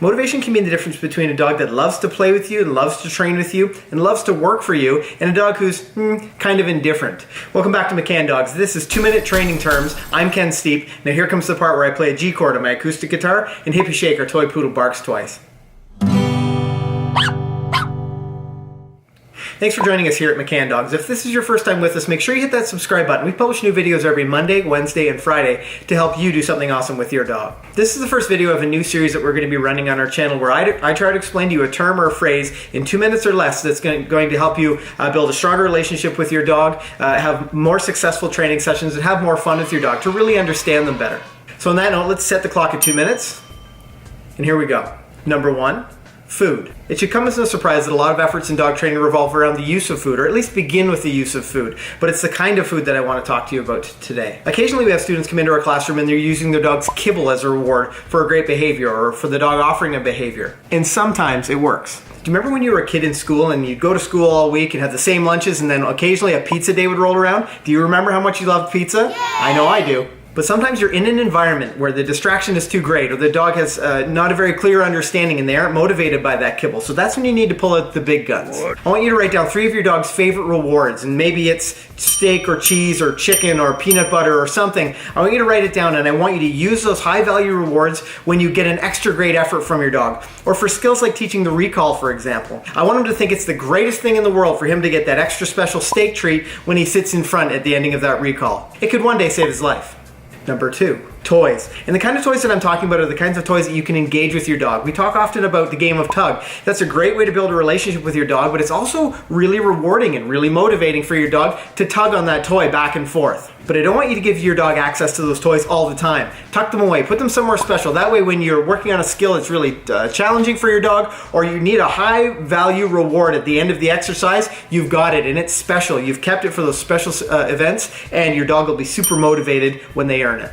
Motivation can mean the difference between a dog that loves to play with you and loves to train with you and loves to work for you and a dog who's kind of indifferent. Welcome back to McCann Dogs. This is 2-minute training terms. I'm Ken Steep. Now here comes the part where I play a G chord on my acoustic guitar and Hippie Shake, our toy poodle, barks twice. Thanks for joining us here at McCann Dogs. If this is your first time with us, make sure you hit that subscribe button. We publish new videos every Monday, Wednesday, and Friday to help you do something awesome with your dog. This is the first video of a new series that we're going to be running on our channel where I try to explain to you a term or a phrase in 2 minutes or less that's going to help you build a stronger relationship with your dog, have more successful training sessions, and have more fun with your dog to really understand them better. So on that note, let's set the clock at 2 minutes. And here we go. Number 1. Food. It should come as no surprise that a lot of efforts in dog training revolve around the use of food, or at least begin with the use of food. But it's the kind of food that I want to talk to you about today. Occasionally we have students come into our classroom and they're using their dog's kibble as a reward for a great behavior or for the dog offering a behavior. And sometimes it works. Do you remember when you were a kid in school and you'd go to school all week and have the same lunches and then occasionally a pizza day would roll around? Do you remember how much you loved pizza? Yeah. I know I do. But sometimes you're in an environment where the distraction is too great or the dog has not a very clear understanding and they aren't motivated by that kibble. So that's when you need to pull out the big guns. I want you to write down 3 of your dog's favorite rewards, and maybe it's steak or cheese or chicken or peanut butter or something. I want you to write it down, and I want you to use those high value rewards when you get an extra great effort from your dog. Or for skills like teaching the recall, for example. I want him to think it's the greatest thing in the world for him to get that extra special steak treat when he sits in front at the ending of that recall. It could one day save his life. Number 2, toys. And the kind of toys that I'm talking about are the kinds of toys that you can engage with your dog. We talk often about the game of tug. That's a great way to build a relationship with your dog, but it's also really rewarding and really motivating for your dog to tug on that toy back and forth. But I don't want you to give your dog access to those toys all the time. Tuck them away, put them somewhere special. That way when you're working on a skill that's really challenging for your dog, or you need a high value reward at the end of the exercise, you've got it and it's special. You've kept it for those special events, and your dog will be super motivated when they earn it.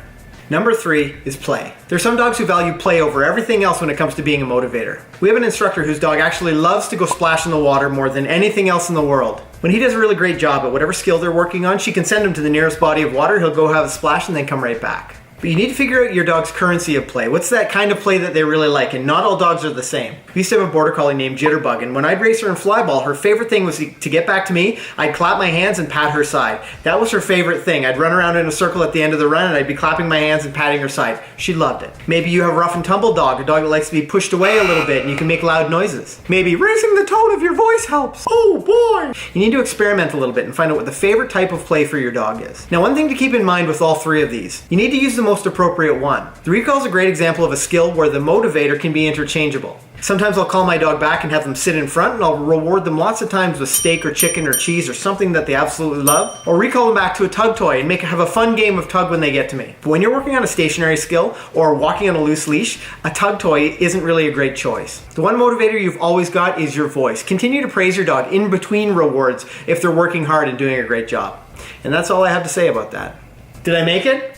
Number 3 is play. There are some dogs who value play over everything else when it comes to being a motivator. We have an instructor whose dog actually loves to go splash in the water more than anything else in the world. When he does a really great job at whatever skill they're working on, she can send him to the nearest body of water, he'll go have a splash and then come right back. But you need to figure out your dog's currency of play. What's that kind of play that they really like? And not all dogs are the same. We used to have a border collie named Jitterbug, and when I'd race her in flyball, her favorite thing was to get back to me. I'd clap my hands and pat her side. That was her favorite thing. I'd run around in a circle at the end of the run and I'd be clapping my hands and patting her side. She loved it. Maybe you have a rough and tumble dog, a dog that likes to be pushed away a little bit and you can make loud noises. Maybe raising the tone of your voice helps. Oh boy! You need to experiment a little bit and find out what the favorite type of play for your dog is. Now, one thing to keep in mind with all 3 of these, you need to use the most appropriate one. The recall is a great example of a skill where the motivator can be interchangeable. Sometimes I'll call my dog back and have them sit in front, and I'll reward them lots of times with steak or chicken or cheese or something that they absolutely love, or recall them back to a tug toy and have a fun game of tug when they get to me. But when you're working on a stationary skill or walking on a loose leash, a tug toy isn't really a great choice. The one motivator you've always got is your voice. Continue to praise your dog in between rewards if they're working hard and doing a great job. And that's all I have to say about that. Did I make it?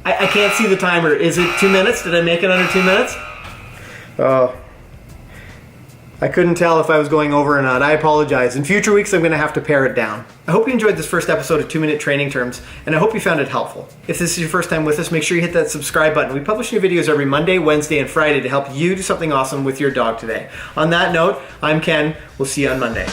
I can't see the timer. Is it 2 minutes? Did I make it under 2 minutes? Oh. I couldn't tell if I was going over or not. I apologize. In future weeks, I'm going to have to pare it down. I hope you enjoyed this first episode of 2-Minute Training Terms, and I hope you found it helpful. If this is your first time with us, make sure you hit that subscribe button. We publish new videos every Monday, Wednesday, and Friday to help you do something awesome with your dog today. On that note, I'm Ken. We'll see you on Monday.